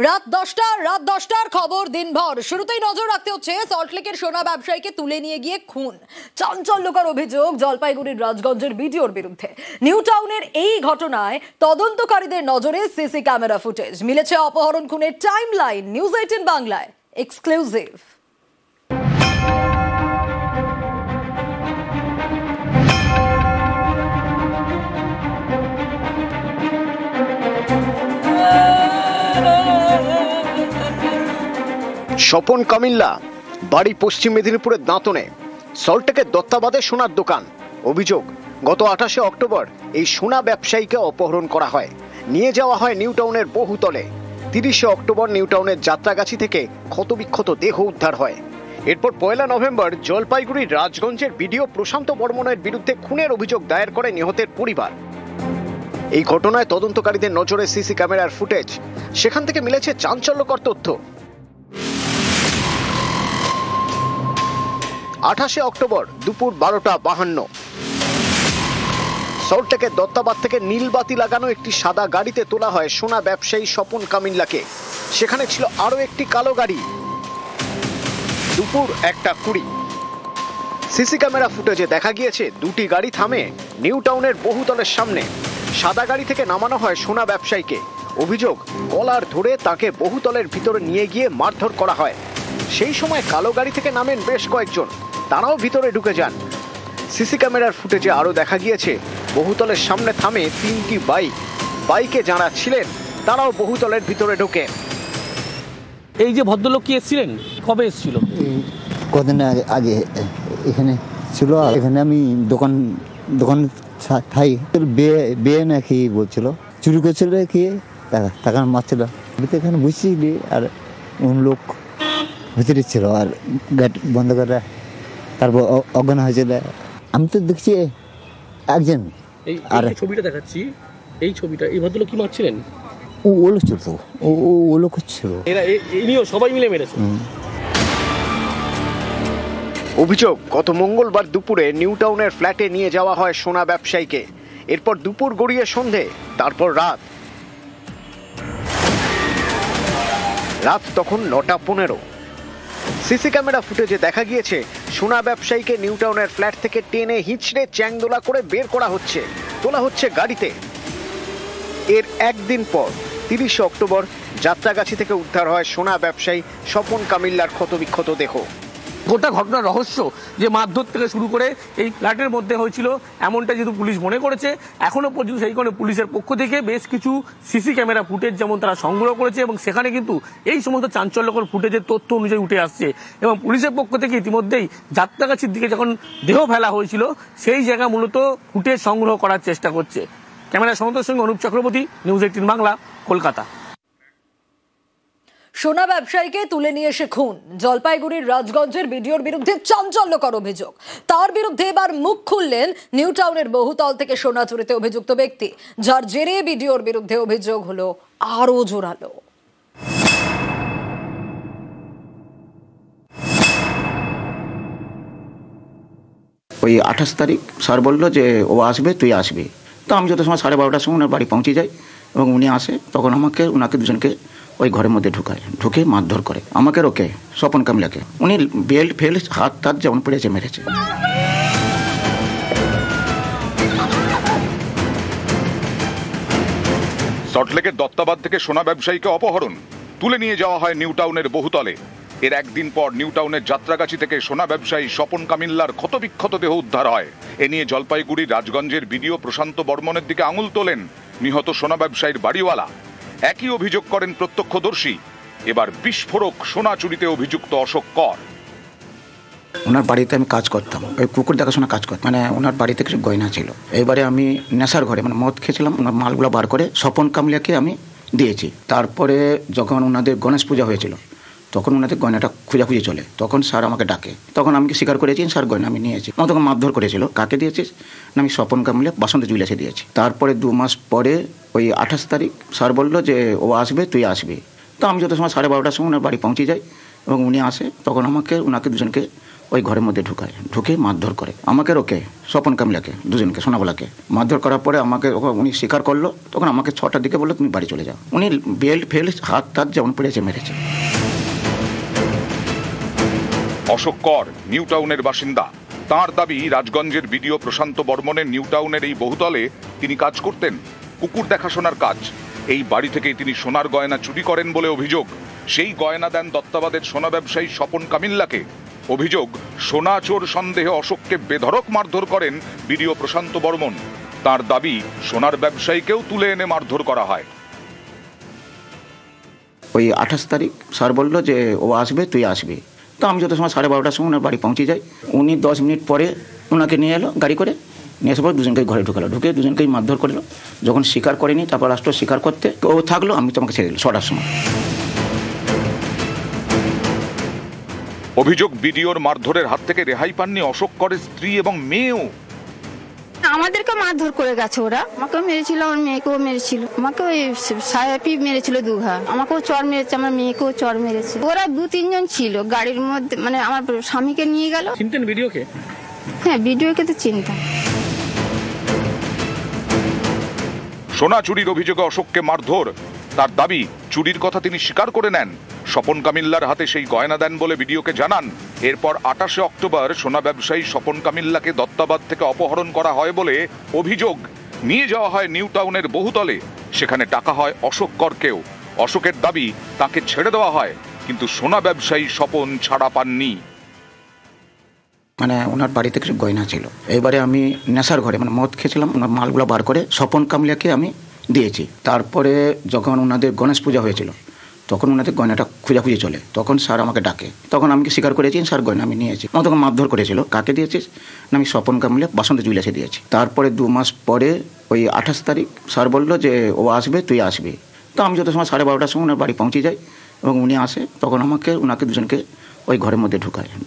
রাত 10টার খবর দিনভর শুরুতেই নজর রাখতে হচ্ছে সল্টলেকের সোনা ব্যবসায়ীকে তুলে নিয়ে গিয়ে খুন। চাঞ্চল্যকর অভিযোগ জলপাইগুড়ির রাজগঞ্জের বিডিওর বিরুদ্ধে। নিউ টাউনের এই ঘটনায় তদন্তকারীদের নজরে সিসি ক্যামেরা ফুটেজ মিলেছে। অপহরণ খুনের টাইমলাইন নিউজ 18 বাংলায় এক্সক্লুসিভ। স্বপন কামিল্লা, বাড়ি পশ্চিম মেদিনীপুরের দাঁতনে। সল্টলেকের দত্তাবাদে সোনার দোকান। অভিযোগ, গত 28 অক্টোবর এই সোনা ব্যবসায়ীকে অপহরণ করা হয়, নিয়ে যাওয়া হয় নিউ টাউনের বহুতলে। 30 অক্টোবর নিউ টাউনের যাত্রাগাছি থেকে ক্ষতবিক্ষত দেহ উদ্ধার হয়। এরপর 1 নভেম্বর জলপাইগুড়ির রাজগঞ্জের বিডিও প্রশান্ত বর্মনের বিরুদ্ধে খুনের অভিযোগ দায়ের করে নিহতের পরিবার। এই ঘটনায় তদন্তকারীদের নজরে সিসি ক্যামেরার ফুটেজ। সেখান থেকে মিলেছে চাঞ্চল্যকর তথ্য। 28 অক্টোবর দুপুর 12:52 সল্টলেকের দত্তাবাদ থেকে নীলবাতি লাগানো একটি সাদা গাড়িতে তোলা হয় সোনা ব্যবসায়ী স্বপন কামিল্লাকে। সেখানে ছিল আরো একটি কালো গাড়ি। দুপুর 1:20 সিসি ক্যামেরা ফুটেজে দেখা গিয়েছে দুটি গাড়ি থামে নিউ টাউনের বহুতলের সামনে। সাদা গাড়ি থেকে নামানো হয় সোনা ব্যবসায়ীকে। অভিযোগ, কলার ধরে তাকে বহুতলের ভিতরে নিয়ে গিয়ে মারধর করা হয়। সেই সময় কালো গাড়ি থেকে নামেন বেশ কয়েকজন, তারাও ভিতরে ঢুকে যান। সিসি ক্যামেরার ফুটেজে আরো দেখা গিয়েছে বহুতলের সামনে থামে 3টি বাইক। বাইকে যারা ছিলেন তারাও বহুতলের ভিতরে ঢোকে। এই যে ভদ্রলোক কি এসেছিলেন, কবে এসেছিল? কদিন আগে এখানে ছিল। এখানে আমি দোকান থাই বিয়ে নাকি বলছিল, চুরি করছিল কি টাকা মারছিল। এখানে বুঝছিলি আর লোক ভিতরে ছিল আর গেট বন্ধ করে তারপর অজ্ঞান হয়েছিল। আমি তো দেখছি একজন। আর ছবিটা দেখাচ্ছি, এই ছবিটা, এই ভদ্রলোক কি মারছিলেন? ও লোক ছিল, ও লোক ছিল। ইনিও সবাই মিলে মেরেছে। অভিযোগ, গত মঙ্গলবার দুপুরে নিউ টাউনের ফ্ল্যাটে নিয়ে যাওয়া হয় সোনা ব্যবসায়ীকে। এরপর দুপুর গড়িয়ে সন্ধে, তারপর রাত তখন 9:15। সিসি ক্যামেরা ফুটেজে দেখা গিয়েছে সোনা ব্যবসায়ীকে নিউ টাউনের ফ্ল্যাট থেকে টেনে হিঁচড়ে চ্যাংদোলা করে বের করা হচ্ছে, তোলা হচ্ছে গাড়িতে। এর একদিন পর 30 অক্টোবর যাত্রাগাছি থেকে উদ্ধার হয় সোনা ব্যবসায়ী স্বপন কামিল্লার ক্ষতবিক্ষত দেহ। গোটা ঘটনার রহস্য যে মারধর থেকে শুরু করে এই ফ্ল্যাটের মধ্যে হয়েছিল এমনটা যেহেতু পুলিশ মনে করেছে, এখনো পর্যন্ত সেই কারণে পুলিশের পক্ষ থেকে বেশ কিছু সিসি ক্যামেরা ফুটেজ যেমন তারা সংগ্রহ করেছে এবং সেখানে কিন্তু এই সমস্ত চাঞ্চল্যকর ফুটেজের তথ্য অনুযায়ী উঠে আসছে। এবং পুলিশের পক্ষ থেকে ইতিমধ্যেই যাত্রাগাছির দিকে যখন দেহ ফেলা হয়েছিল সেই জায়গা মূলত ফুটেজ সংগ্রহ করার চেষ্টা করছে। ক্যামেরা সন্তোষের সঙ্গে অনুপ চক্রবর্তী, নিউজ 18 বাংলা, কলকাতা। সোনা ব্যবসায়ীকে তুলে নিয়ে এসে খুন। জলপাইগুড়ির রাজগঞ্জের বিডিওর বিরুদ্ধে চাঞ্চল্যকর অভিযোগ। তার বিরুদ্ধে এবার মুখ খুললেন নিউ টাউনের বহুতল থেকে সোনা চুরিতে অভিযুক্ত ব্যক্তি, যার জেরে বিডিওর বিরুদ্ধে অভিযোগ হলো আরো জোরালো। ওই 28 তারিখ স্যার বললো যে ও আসবে, তুই আসবি। তো আমি যত সময় 12:30টার সময় ওনার বাড়ি পৌঁছে যাই এবং উনি আসে, তখন ওনাকে দুজনকে ওই ঘরের মধ্যে ঢুকে মারধর করে আমাকে, ওকে স্বপন কামিল্লাকে। উনি বেল্ট ফেল্ট হাত টাত যেমন পড়েছে মেরেছে। সল্টলেকের দত্তাবাদ থেকে সোনা ব্যবসায়ীকে অপহরণ, তুলে নিয়ে যাওয়া হয় নিউ টাউনের বহুতলে। এর একদিন পর নিউ টাউনের যাত্রাগাছি থেকে সোনা ব্যবসায়ী স্বপন কামিল্লার ক্ষতবিক্ষত দেহ উদ্ধার হয়। এ নিয়ে জলপাইগুড়ির রাজগঞ্জের বিডিও প্রশান্ত বর্মনের দিকে আঙুল তোলেন নিহত সোনা ব্যবসায়ীর বাড়িওয়ালা। একই অভিযোগ করেন প্রত্যক্ষদর্শী। এবার বিস্ফোরক সোনা চুরিতে অভিযুক্ত অশোক কর। ওনার বাড়িতে আমি কাজ করতাম, ওই কুকুর দেখাশোনা কাজ করতাম। মানে ওনার বাড়িতে কিছু গয়না ছিল। এবারে আমি নেশার ঘরে মানে মদ খেয়েছিলাম, ওনার মালগুলো বার করে স্বপন কামিল্লাকে আমি দিয়েছি। তারপরে যখন ওনাদের গণেশ পূজা হয়েছিল তখন ওনাদের গয়নাটা খুঁজাখুঁজি চলে, তখন স্যার আমাকে ডাকে। তখন আমি স্বীকার করেছি স্যার গয়না আমি নিয়েছি। আমার তখন মারধর করেছিল। কাকে দিয়েছিস? আমি স্বপন কামিল্লা বাসন্তী জুয়েলার্সে দিয়েছি। তারপরে 2 মাস পরে ওই 28 তারিখ স্যার বললো যে ও আসবে, তুই আসবি। তো আমি যত সময় 12:30টার সময় ওনার বাড়ি পৌঁছে যাই এবং উনি আসে, তখন ওনাকে দুজনকে ওই ঘরের মধ্যে ঢুকে মারধর করে আমাকে, ওকে স্বপন কামলাকে, দুজনকে, সোনাবলাকে মারধর করার পরে আমাকে উনি স্বীকার করলো। তখন আমাকে 6টার দিকে বললো তুমি বাড়ি চলে যাও। উনি বেল্ট ফেল্ট হাত টাত যেমন পড়েছে মেরেছে। অশোক কর নিউ টাউনের বাসিন্দা। তাঁর দাবি, রাজগঞ্জের বিডিও প্রশান্ত বর্মনের নিউ টাউনের এই বহুতলে তিনি কাজ করতেন, কুকুর দেখাশোনার কাজ। এই বাড়ি থেকেই তিনি সোনার গয়না চুরি করেন বলে অভিযোগ। সেই গয়না দেন দত্তাবাদের সোনা ব্যবসায়ী স্বপন কামিল্লাকে। অভিযোগ, সোনা চোর সন্দেহে অশোককে বেধড়ক মারধর করেন বিডিও প্রশান্ত বর্মন। তার দাবি, সোনার ব্যবসায়ীকেও তুলে এনে মারধর করা হয়। ওই 28 তারিখ স্যার বললো যে ও আসবে, তুই আসবি। তো আমি যত সময় 12:30টার সময় ওনার বাড়ি পৌঁছে যাই। উনি 10 মিনিট পরে ওনাকে নিয়ে এলো গাড়ি করে। নিয়ে আসার পর দুজনকে ঘরে ঢুকালো, ঢুকে দুজনকেই মারধর করলো। যখন স্বীকার করেনি, তারপর আসলো স্বীকার করতে, তো ও থাকলো, আমি তোমাকে ছেড়ে দিল 6টার সময়। অভিযোগ, বিডিওর মারধরের হাত থেকে রেহাই পাননি অশোক করের স্ত্রী এবং মেয়েও। আমাদেরকে মারধর করে গেছে ওরা। আমাকেও মেরেছিল, আমার মেয়েকেও মেরেছিল। আমাকে ওই সাহেবই মেরেছিল 2 ঘা। আমাকেও চর মেরেছে, আমার মেয়েকেও চর মেরেছে। ওরা 2-3 জন ছিল গাড়ির মধ্যে, মানে আমার স্বামীকে নিয়ে গেল। চিনতেন ভিডিওকে? হ্যাঁ, ভিডিওকে তো চিনতাম। সোনা চুরির অভিযোগে অশোককে মারধর। তার দাবি, চুরির কথা তিনি স্বীকার করে নেন। স্বপন কামিল্লার হাতে সেই গয়না দেন বলে বিডিওকে জানান। এরপর 28 অক্টোবর সোনা ব্যবসায়ী স্বপন কামিল্লাকে দত্তাবাদ থেকে অপহরণ করা হয় বলে অভিযোগ। নিয়ে যাওয়া হয় নিউ টাউনের বহুতলে। সেখানে ডাকা হয় অশোক করকেও। অশোকের দাবি, তাকে ছেড়ে দেওয়া হয়, কিন্তু সোনা ব্যবসায়ী স্বপন ছাড়া পাননি। মানে ওনার বাড়িতে কিছু গয়না ছিল। এবারে আমি নেশার ঘরে মানে মদ খেয়েছিলাম, ওনার মালগুলো বার করে স্বপন কামলিয়াকে আমি দিয়েছি। তারপরে যখন ওনাদের গণেশ পূজা হয়েছিল, তখন ওনাদের গয়নাটা খুঁজাখুঁজি চলে। তখন স্যার আমাকে ডাকে, তখন আমি স্বীকার করেছি স্যার গয়না আমি নিয়েছি। আমার তখন মারধর করেছিল। কাকে দিয়েছিস? না, আমি স্বপন কামলিয়া বাসন্ত জুয়েলার্সে দিয়েছি। তারপরে 2 মাস পরে ওই 28 তারিখ স্যার বললো যে ও আসবে, তুই আসবি। তো আমি যত সময় 12:30টার সময় ওনার বাড়ি পৌঁছে যাই এবং উনি আসে, তখন ওনাকে দুজনকে ওই ঘরের মধ্যে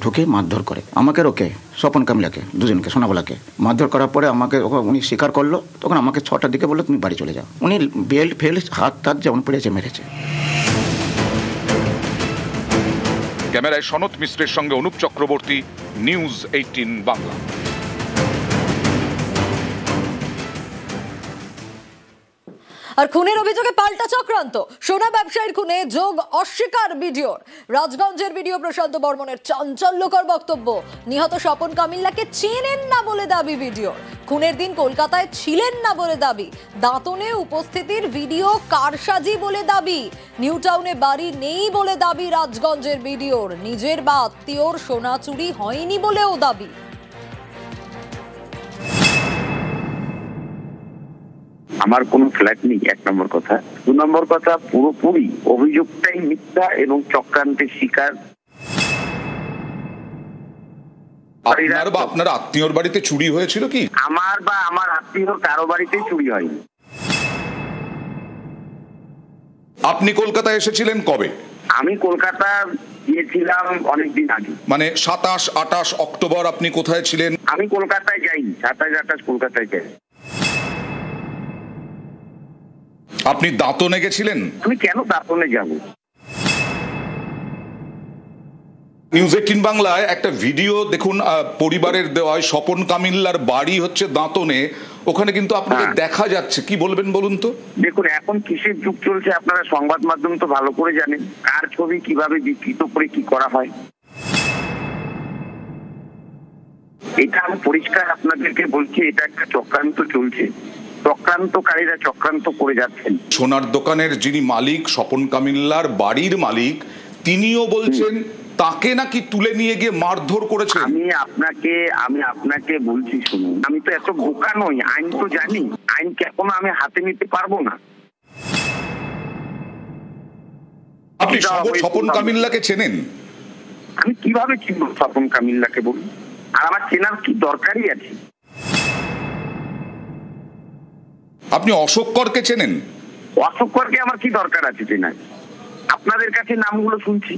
ঢুকে মারধর করে আমাকে, ওকে স্বপন কামলাকে, দুজনকে, সোনাবলাকে মারধর করার পরে আমাকে উনি স্বীকার করলো। তখন আমাকে 6টার দিকে বললো তুমি বাড়ি চলে যাও। উনি বেল্ট ফেল্ট হাত টাত যেমন পড়েছে মেরেছে। ক্যামেরায় সনত মিশ্রের সঙ্গে অনুপ চক্রবর্তী, নিউজ 18 বাংলা। আর খুনের অভিযোগে পাল্টা চক্রান্ত, সোনা ব্যবসায়ীর খুনে যোগ অস্বীকার বিডিওর। রাজগঞ্জের বিডিও প্রশান্ত বর্মনের চাঞ্চল্যকর বক্তব্য। নিহত স্বপন কামিল্লাকে চেনেন না বলে দাবি বিডিওর। খুনের দিন কলকাতায় ছিলেন না বলে দাবি। দাঁতনে উপস্থিতির ভিডিও কারসাজি বলে দাবি। নিউ টাউনে বাড়ি নেই বলে দাবি রাজগঞ্জের বিডিওর। নিজের বা আত্মীয়র সোনা চুরি হয়নি বলেও দাবি। আমার কোনো ফ্ল্যাট নেই, 1 নম্বর কথা। 2 নম্বর কথা, পুরোপুরি অভিযোগটাই মিথ্যা এবং চক্রান্তের শিকার। আপনার আত্মীয়র বাড়িতে চুরি হয়েছিল কি? আমার বা আমার আত্মীয়র কারো বাড়িতেই চুরি হয়নি। আপনি কলকাতায় এসেছিলেন কবে? আমি কলকাতা গিয়েছিলাম অনেকদিন আগে। মানে 27-28 অক্টোবর আপনি কোথায় ছিলেন? আমি কলকাতায় যাইনি, 27-28 কলকাতায় যাই। আপনি দাঁতনে গেছিলেন? আমি কেন দাঁতনে যাব? নিউজ 18 বাংলায় একটা ভিডিও দেখুন, পরিবারের দেওয়া। স্বপন কামিল্লার বাড়ি হচ্ছে দাঁতনে, ওখানে কিন্তু আপনাদের দেখা যাচ্ছে। কি বলবেন বলুন তো? দেখুন, এখন কিসের যুগ চলছে আপনারা সংবাদ মাধ্যম তো ভালো করে জানেন। কার ছবি কিভাবে বিকৃত করে কি করা হয়, এটা আমি পরিষ্কার আপনাদেরকে বলছি। এটা একটা চক্রান্ত চলছে, চক্রান্তকারীরা চক্রান্ত করে যাচ্ছেন। সোনার দোকানের যিনি মালিক, স্বপন কামিল্লার বাড়ির মালিক, তিনিও বলছেন তাকে নাকি তুলে নিয়ে গিয়ে মারধর করেছে। আমি আপনাকে বলছি, শুনুন, আমি তো এত বোকা নই, আইন তো জানি। আইন কখনো আমি হাতে নিতে পারবো না। আপনি স্বপন কামিল্লাকে চেনেন? আমি কিভাবে চিনব স্বপন কামিল্লাকে বলুন? আর আমার চেনার কি দরকারই আছে? আপনি অশোক করকে চেনেন? অশোক করকে আমার কি দরকার আছে চেনার? আপনাদের কাছে নামগুলো শুনছি।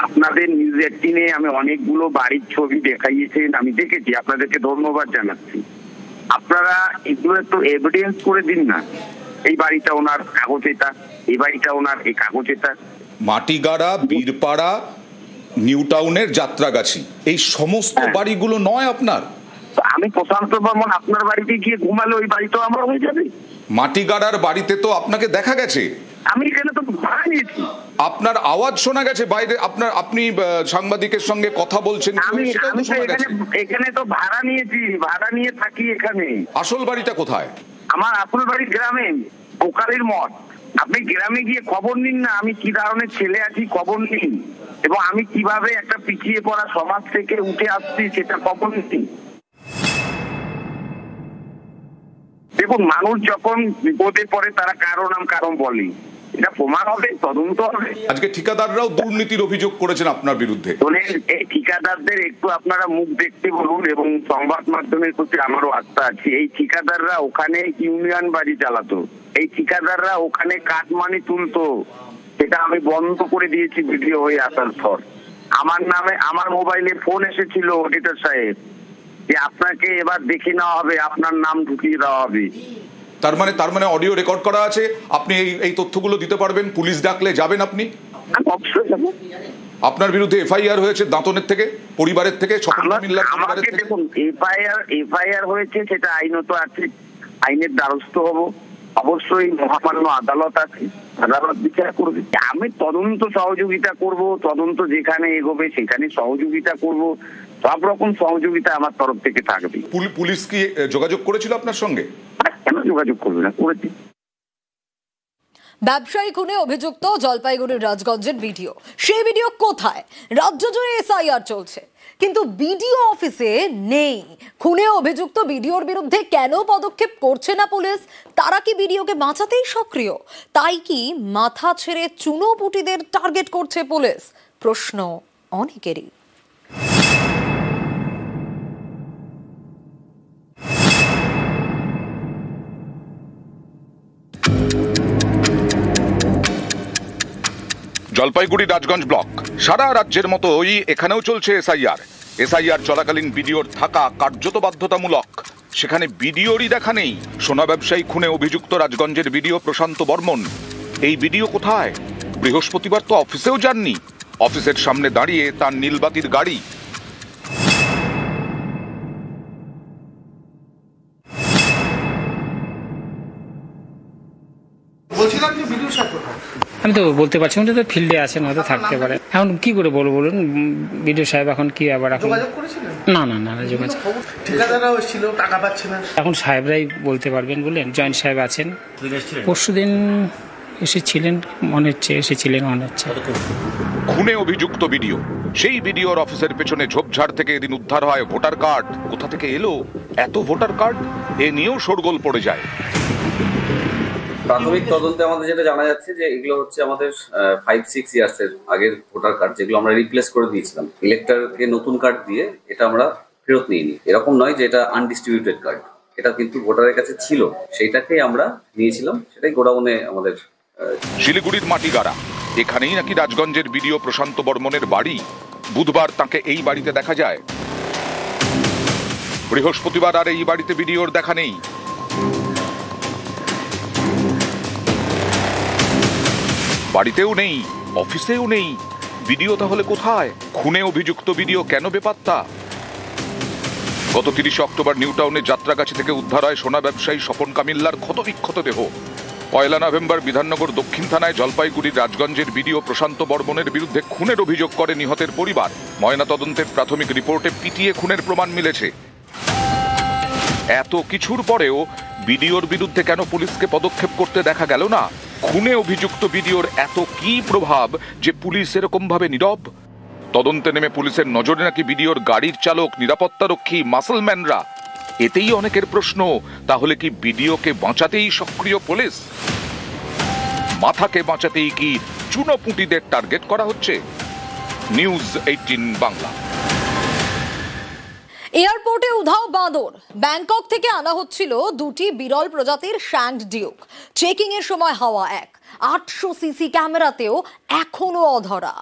আপনাদের নিউজ 18-এ আমি অনেকগুলো বাড়ির ছবি দেখাইয়েছেন, আমি দেখেছি, আপনাদেরকে ধন্যবাদ জানাচ্ছি। আপনারা এগুলো একটু এভিডেন্স করে দিন না। এই বাড়িটা ওনার, কাগজ এটা, এই বাড়িটা ওনার, এই কাগজ এটা। মাটিগাড়া, বীরপাড়া, নিউ টাউনের যাত্রাগাছি, এই সমস্ত বাড়িগুলো নয় আপনার? আমি প্রশান্ত বর্মন আপনার বাড়িতে গিয়ে ঘুমালে ওই বাড়ি তো আমার হয়ে যাবে? মাটিগাড়ার বাড়িতে তো আপনাকে দেখা গেছে। আমি এখানে তো ভাড়া নিয়েছি। আপনার আওয়াজ শোনা গেছে বাইরে, আপনি সাংবাদিকের সঙ্গে কথা বলছেন, আমি এখানে তো ভাড়া নিয়েছি, ভাড়া নিয়ে থাকি এখানে। আসল বাড়িটা কোথায়? আমার আসল বাড়ি গ্রামে, গোকালের মঠ। আপনি গ্রামে গিয়ে খবর নিন না, আমি কি ধরনের ছেলে আছি খবর নিন, এবং আমি কিভাবে একটা পিছিয়ে পড়া সমাজ থেকে উঠে আসছি সেটা খবর নিন। দেখুন, মানুষ যখন বিপদে পড়ে তারা কারণ বলে, এটা প্রমাণ হবে, তদন্ত হবে। আজকে ঠিকাদাররাও দুর্নীতির অভিযোগ করেছেন আপনার বিরুদ্ধে। এই ঠিকাদারদের একটু আপনারা মুখ দেখতে বলুন, এবং সংবাদ মাধ্যমের প্রতি আমারও আস্থা আছে। এই ঠিকাদাররা ওখানে ইউনিয়ন বাড়ি চালাতো, এই ঠিকাদাররা ওখানে কাটমানি তুলতো, সেটা আমি বন্ধ করে দিয়েছি ভিডিও হয়ে আসার পর। আমার নামে আমার মোবাইলে ফোন এসেছিল অডিটর সাহেব যে আপনাকে এবার দেখে নেওয়া হবে, আপনার নাম ঢুকিয়ে দেওয়া হবে। তার মানে অডিও রেকর্ড করা আছে, আপনি এই তথ্যগুলো দিতে পারবেন? পুলিশ ডাকলে যাবেন আপনি? অবশ্যই যাবো। আপনার বিরুদ্ধে এফআইআর হয়েছে দাঁতনের থেকে, পরিবারের থেকে, আমাকে দেখুন, এফআইআর হয়েছে, সেটা আইনত আছে, আইনের দ্বারস্থ হব। অবশ্যই মহামান্য আদালত আছে, আদালত বিচার করবে। আমি তদন্ত সহযোগিতা করব, তদন্ত যেখানে এগোবে সেখানে সহযোগিতা করব, সব রকম সহযোগিতা আমার তরফ থেকে থাকবে। পুলিশ কি যোগাযোগ করেছিল আপনার সঙ্গে? কেন যোগাযোগ করবে না, করেছি। ব্যবসায়ী খুনে অভিযুক্ত জলপাইগুড়ির রাজগঞ্জের ভিডিও, সেই ভিডিও কোথায়? রাজ্য জুড়ে এসআইআর চলছে, কিন্তু বিডিও অফিসে নেই। খুনে অভিযুক্ত বিডিওর বিরুদ্ধে কেন পদক্ষেপ করছে না পুলিশ? তারা কি বিডিওকে বাঁচাতেই সক্রিয়? তাই কি মাথা ছেড়ে চুনোপুটিদের টার্গেট করছে পুলিশ? প্রশ্ন অনেকেরই। জলপাইগুড়ি রাজগঞ্জ ব্লক, সারা রাজ্যের মতোই এখানেও চলছে এসআইআর চলাকালীন বিডিওর থাকা কার্যত বাধ্যতামূলক। সেখানে বিডিওরই দেখা নেই। সোনা ব্যবসায়ী খুনে অভিযুক্ত রাজগঞ্জের বিডিও প্রশান্ত বর্মন, এই বিডিও কোথায়? বৃহস্পতিবার তো অফিসেও যাননি, অফিসের সামনে দাঁড়িয়ে তার নীলবাতির গাড়ি। আমি তো বলতে পারছি না, তো ফিল্ডে আছেন, হয়তো থাকতে পারে। এখন কি করে বলবো বলুন, বিডিও সাহেব এখন কি আবার এখন না যোগাযোগ, ঠিকাদাররাও ছিল, টাকা পাচ্ছে না। এখন সাহেবরাই বলতে পারবেন, বললেন জয়েন্ট সাহেব আছেন, পরশুদিন এসেছিলেন মনে হচ্ছে। খুনে অভিযুক্ত বিডিও, সেই বিডিওর অফিসের পেছনে ঝোপঝাড় থেকে এদিন উদ্ধার হয় ভোটার কার্ড। কোথা থেকে এলো এত ভোটার কার্ড? এ নিয়েও শোরগোল পড়ে যায়। প্রাথমিক তদন্তে আমাদের যেটা জানা যাচ্ছে যে এগুলো হচ্ছে আমাদের 5-6 ইয়ার্সের আগের ভোটার কার্ড, যেগুলো আমরা রিপ্লেস করে দিয়েছিলাম। ইলেক্টরকে নতুন কার্ড দিয়ে এটা আমরা ফেরত নিইনি। এরকম নয় যে এটা আনডিস্ট্রিবিউটেড কার্ড, এটা কিন্তু ভোটারের কাছে ছিল, সেইটাকেই আমরা নিয়েছিলাম, সেটাই গোডাউনে আমাদের। শিলিগুড়ির মাটিগাড়া, এখানেই নাকি রাজগঞ্জের বিডিও প্রশান্ত বর্মনের বাড়ি। বুধবার তাকে এই বাড়িতে দেখা যায়, বৃহস্পতিবার আর এই বাড়িতে বিডিওর দেখা নেই। বাড়িতেও নেই, অফিসেও নেই। বিডিও তাহলে কোথায়? খুনে অভিযুক্ত বিডিও কেন বেপাত্তা? গত 30 অক্টোবর নিউ টাউনের যাত্রাগাছি থেকে উদ্ধার হয় সোনা ব্যবসায়ী স্বপন কামিল্লার ক্ষতবিক্ষত দেহ। 1 নভেম্বর বিধাননগর দক্ষিণ থানায় জলপাইগুড়ির রাজগঞ্জের বিডিও প্রশান্ত বর্মনের বিরুদ্ধে খুনের অভিযোগ করে নিহতের পরিবার। ময়নাতদন্তের প্রাথমিক রিপোর্টে পিটিয়ে খুনের প্রমাণ মিলেছে। এত কিছুর পরেও বিডিওর বিরুদ্ধে কেন পুলিশকে পদক্ষেপ করতে দেখা গেল না? খুনে অভিযুক্ত বিডিওর এত কি প্রভাব যে পুলিশ এরকম ভাবে নীরব? তদন্তে নেমে পুলিশের নজরে নাকি বিডিওর গাড়ির চালক, নিরাপত্তারক্ষী, মাসলম্যানরা। এতেই অনেকের প্রশ্ন, তাহলে কি বিডিওকে বাঁচাতেই সক্রিয় পুলিশ? মাথাকে বাঁচাতেই কি চুনোপুঁটিদের টার্গেট করা হচ্ছে? নিউজ 18 বাংলা। এয়ারপোর্টে উধাও বাঁদর, ব্যাংকক থেকে আনা হচ্ছিল 2টি বিরল প্রজাতির শ্যাঙ্কড ডিউক। চেকিং এর সময় হাওয়া এক। 800 সিসি ক্যামেরাতেও এখনো অধরা।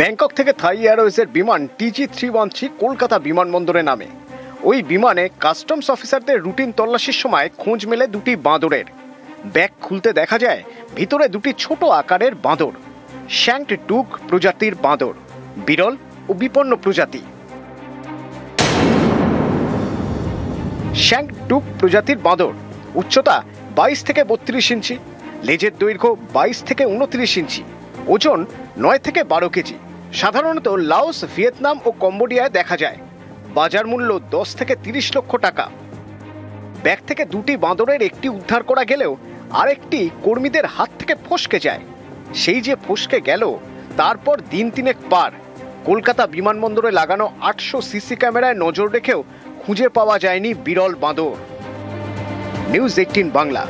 ব্যাংকক থেকে থাই এয়ারওয়েজের বিমান TG313 কলকাতা বিমানবন্দরে নামে। ওই বিমানে কাস্টমস অফিসারদের রুটিন তল্লাশির সময় খোঁজ মেলে দুটি বাঁদরের। ব্যাগ খুলতে দেখা যায় ভিতরে দুটি ছোট আকারের বাঁদর, শ্যাঙ্কড টুক প্রজাতির বাঁদর, বিরল ও বিপন্ন প্রজাতি। শ্যাঙ্কড টুক প্রজাতির বাঁদর উচ্চতা 22 থেকে 32 ইঞ্চি, লেজের দৈর্ঘ্য 22 থেকে 29 ইঞ্চি, ওজন 9 থেকে 12 কেজি। সাধারণত লাওস, ভিয়েতনাম ও কম্বোডিয়ায় দেখা যায়। বাজার মূল্য 10 থেকে 30 লক্ষ টাকা। ব্যাগ থেকে দুটি বাঁদরের একটি উদ্ধার করা গেলেও আরেকটি কর্মীদের হাত থেকে ফসকে যায়। সেই যে ফসকে গেল তারপর দিন তিনেক পার, কলকাতা বিমানবন্দরে লাগানো 800 সিসি ক্যামেরায় নজর রেখেও খুঁজে পাওয়া যায়নি বিরল বাঁদর। নিউজ 18 বাংলা।